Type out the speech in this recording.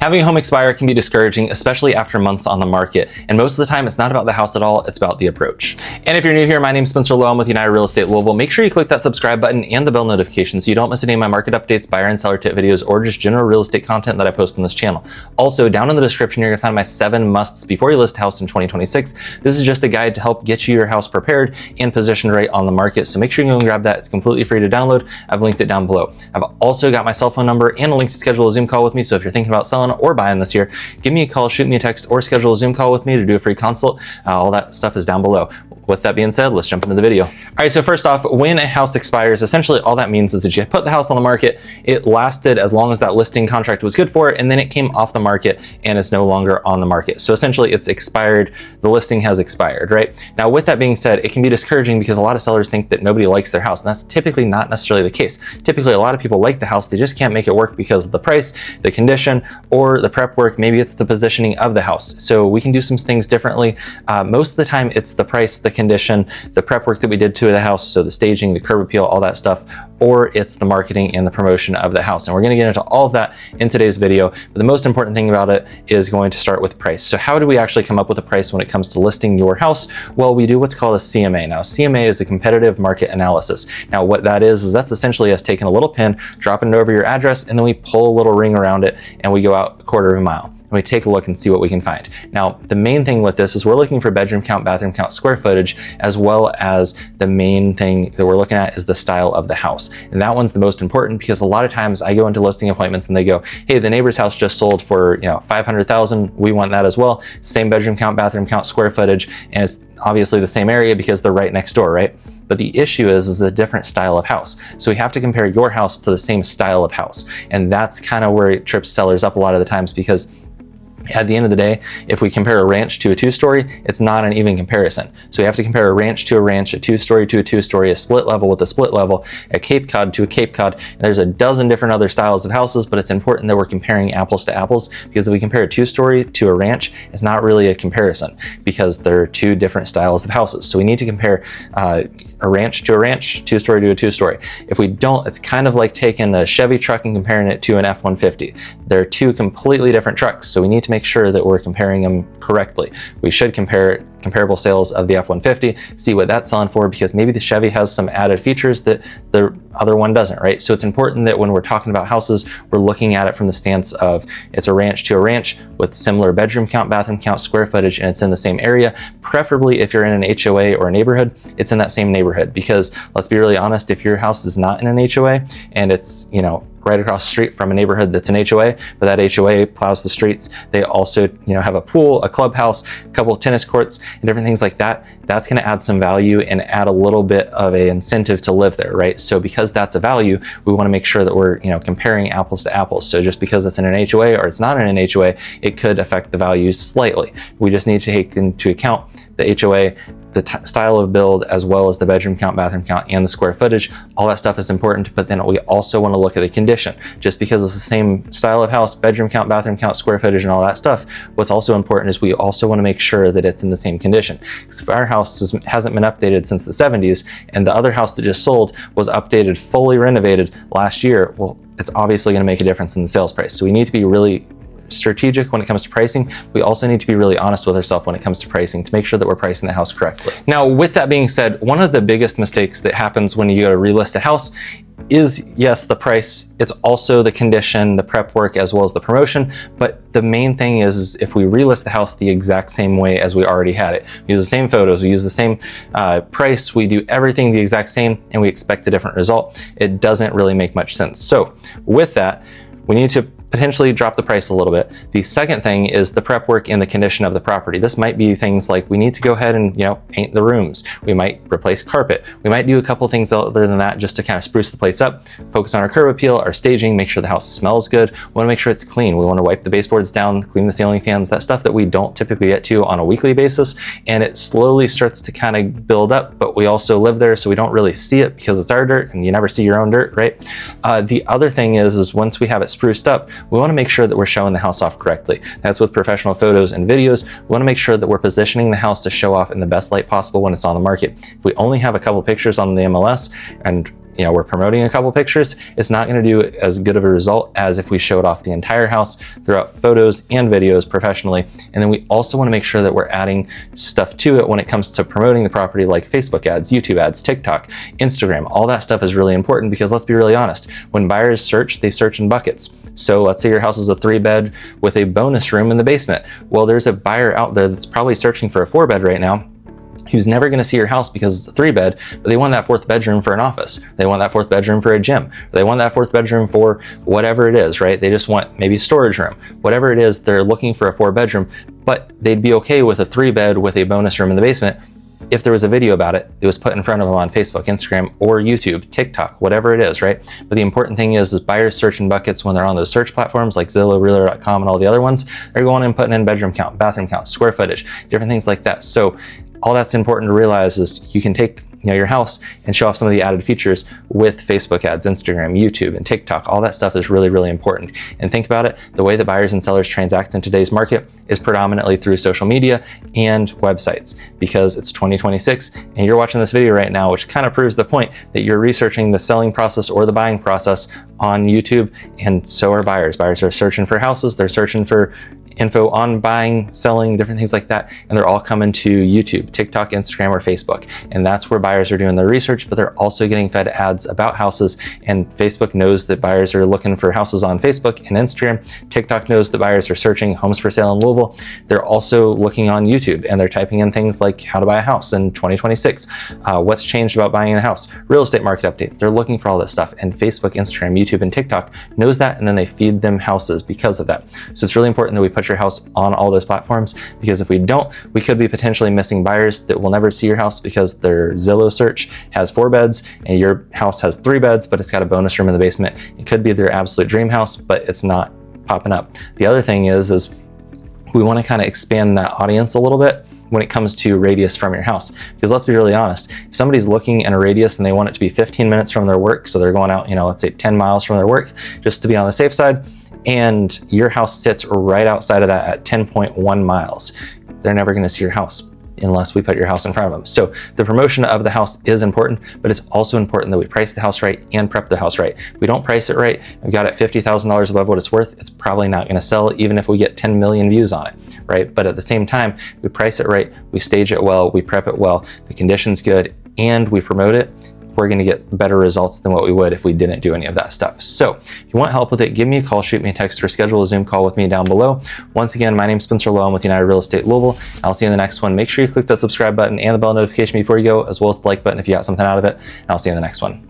Having a home expire can be discouraging, especially after months on the market. And most of the time, it's not about the house at all, it's about the approach. And if you're new here, my name's Spencer Lowe. I'm with United Real Estate Louisville. Make sure you click that subscribe button and the bell notification so you don't miss any of my market updates, buyer and seller tip videos, or just general real estate content that I post on this channel. Also, down in the description, you're gonna find my 7 musts before you list a house in 2026. This is just a guide to help get you your house prepared and positioned right on the market. So make sure you go and grab that. It's completely free to download. I've linked it down below. I've also got my cell phone number and a link to schedule a Zoom call with me. So if you're thinking about selling or buying this year, give me a call, shoot me a text, or schedule a Zoom call with me to do a free consult. All that stuff is down below. With that being said, let's jump into the video. All right, so first off, when a house expires, essentially all that means is that you put the house on the market, it lasted as long as that listing contract was good for it, and then it came off the market and it's no longer on the market. So essentially it's expired, the listing has expired, right? Now with that being said, it can be discouraging because a lot of sellers think that nobody likes their house, and that's typically not necessarily the case. Typically a lot of people like the house, they just can't make it work because of the price, the condition, or the prep work. Maybe it's the positioning of the house. So we can do some things differently. Most of the time it's the price, the condition, the prep work that we did to the house, so the staging, the curb appeal, all that stuff, or it's the marketing and the promotion of the house. And we're going to get into all of that in today's video. But the most important thing about it is going to start with price. So how do we actually come up with a price when it comes to listing your house? Well, we do what's called a CMA. Now, CMA is a Comparative Market Analysis. Now, what that is that's essentially us taking a little pin, dropping it over your address, and then we pull a little ring around it, and we go out a quarter of a mile. And we take a look and see what we can find. Now, the main thing with this is we're looking for bedroom count, bathroom count, square footage, as well as the main thing that we're looking at is the style of the house. And that one's the most important because a lot of times I go into listing appointments and they go, hey, the neighbor's house just sold for, $500,000. We want that as well. Same bedroom count, bathroom count, square footage, and it's obviously the same area because they're right next door, right? But the issue is a different style of house. So we have to compare your house to the same style of house. And that's kind of where it trips sellers up a lot of the times, because at the end of the day, if we compare a ranch to a 2-story, it's not an even comparison. So we have to compare a ranch to a ranch, a 2-story to a 2-story, a split level with a split level, a Cape Cod to a Cape Cod. And there's a dozen different other styles of houses, but it's important that we're comparing apples to apples, because if we compare a 2-story to a ranch, it's not really a comparison because they're 2 different styles of houses. So we need to compare a ranch to a ranch, 2-story to a 2-story. If we don't, it's kind of like taking a Chevy truck and comparing it to an F-150. They're 2 completely different trucks, so we need to make sure that we're comparing them correctly. We should compare comparable sales of the F-150, see what that's selling for, because maybe the Chevy has some added features that the other one doesn't, right? So it's important that when we're talking about houses, we're looking at it from the stance of it's a ranch to a ranch with similar bedroom count, bathroom count, square footage, and it's in the same area. Preferably if you're in an HOA or a neighborhood, it's in that same neighborhood, because let's be really honest, if your house is not in an HOA and it's, right across the street from a neighborhood that's an HOA, but that HOA plows the streets, they also, have a pool, a clubhouse, a couple of tennis courts, and different things like that, that's going to add some value and add a little bit of an incentive to live there, right? So because that's a value, we want to make sure that we're, comparing apples to apples. So just because it's in an HOA or it's not in an HOA, it could affect the values slightly. We just need to take into account the HOA, the style of build, as well as the bedroom count, bathroom count, and the square footage. All that stuff is important, but then we also want to look at the condition. Just because it's the same style of house, bedroom count, bathroom count, square footage, and all that stuff, what's also important is we also want to make sure that it's in the same condition. Because if our house hasn't been updated since the 70s, and the other house that just sold was updated, fully renovated last year, well, it's obviously going to make a difference in the sales price. So we need to be really strategic when it comes to pricing. We also need to be really honest with ourselves when it comes to pricing to make sure that we're pricing the house correctly. Now, with that being said, one of the biggest mistakes that happens when you go to relist a house is, yes, the price. It's also the condition, the prep work, as well as the promotion. But the main thing is if we relist the house the exact same way as we already had it, we use the same photos, we use the same price, we do everything the exact same, and we expect a different result, it doesn't really make much sense. So with that, we need to potentially drop the price a little bit. The second thing is the prep work and the condition of the property. This might be things like we need to go ahead and paint the rooms. We might replace carpet. We might do a couple things other than that just to kind of spruce the place up, focus on our curb appeal, our staging, make sure the house smells good. We want to make sure it's clean. We want to wipe the baseboards down, clean the ceiling fans, that stuff that we don't typically get to on a weekly basis, and it slowly starts to kind of build up, but we also live there, so we don't really see it because it's our dirt and you never see your own dirt, right? The other thing is once we have it spruced up, we want to make sure that we're showing the house off correctly. That's with professional photos and videos. We want to make sure that we're positioning the house to show off in the best light possible when it's on the market. If we only have a couple pictures on the MLS and we're promoting a couple pictures, it's not going to do as good of a result as if we showed off the entire house throughout photos and videos professionally. And then we also want to make sure that we're adding stuff to it when it comes to promoting the property, like Facebook ads, YouTube ads, TikTok, Instagram. All that stuff is really important because let's be really honest, when buyers search, they search in buckets. So let's say your house is a 3-bed with a bonus room in the basement. Well, there's a buyer out there that's probably searching for a 4-bed right now, who's never going to see your house because it's a 3-bed, but they want that 4th bedroom for an office. They want that 4th bedroom for a gym. Or they want that 4th bedroom for whatever it is, right? They just want maybe a storage room. Whatever it is, they're looking for a 4-bedroom, but they'd be okay with a 3-bed with a bonus room in the basement if there was a video about it that was put in front of them on Facebook, Instagram, or YouTube, TikTok, whatever it is, right? But the important thing is buyers search in buckets when they're on those search platforms like Zillow, Realtor.com, and all the other ones. They're going and putting in bedroom count, bathroom count, square footage, different things like that. So all that's important to realize is you can take your house and show off some of the added features with Facebook ads, Instagram, YouTube, and TikTok. All that stuff is really, really important. And think about it, the way that buyers and sellers transact in today's market is predominantly through social media and websites, because it's 2026 and you're watching this video right now, which kind of proves the point that you're researching the selling process or the buying process on YouTube, and so are buyers. Buyers are searching for houses, they're searching for info on buying, selling, different things like that, and they're all coming to YouTube, TikTok, Instagram, or Facebook. And that's where buyers are doing their research, but they're also getting fed ads about houses, and Facebook knows that buyers are looking for houses on Facebook and Instagram. TikTok knows that buyers are searching homes for sale in Louisville. They're also looking on YouTube and they're typing in things like how to buy a house in 2026, what's changed about buying a house, real estate market updates. They're looking for all this stuff, and Facebook, Instagram, YouTube, and TikTok knows that, and then they feed them houses because of that. So it's really important that we put your house on all those platforms, because if we don't, we could be potentially missing buyers that will never see your house because their Zillow search has 4 beds and your house has 3 beds, but it's got a bonus room in the basement. It could be their absolute dream house, but it's not popping up. The other thing is we want to kind of expand that audience a little bit when it comes to radius from your house. Because let's be really honest, if somebody's looking in a radius and they want it to be 15 minutes from their work, so they're going out, let's say 10 miles from their work, just to be on the safe side, and your house sits right outside of that at 10.1 miles, they're never going to see your house unless we put your house in front of them. So the promotion of the house is important, but it's also important that we price the house right and prep the house right. If we don't price it right, we've got it $50,000 above what it's worth, it's probably not going to sell even if we get 10 million views on it, right? But at the same time, we price it right, we stage it well, we prep it well, the condition's good, and we promote it, we're going to get better results than what we would if we didn't do any of that stuff. So if you want help with it, give me a call, shoot me a text, or schedule a Zoom call with me down below. Once again, my name's Spencer Lowe. I'm with United Real Estate Louisville. I'll see you in the next one. Make sure you click that subscribe button and the bell notification before you go, as well as the like button if you got something out of it. And I'll see you in the next one.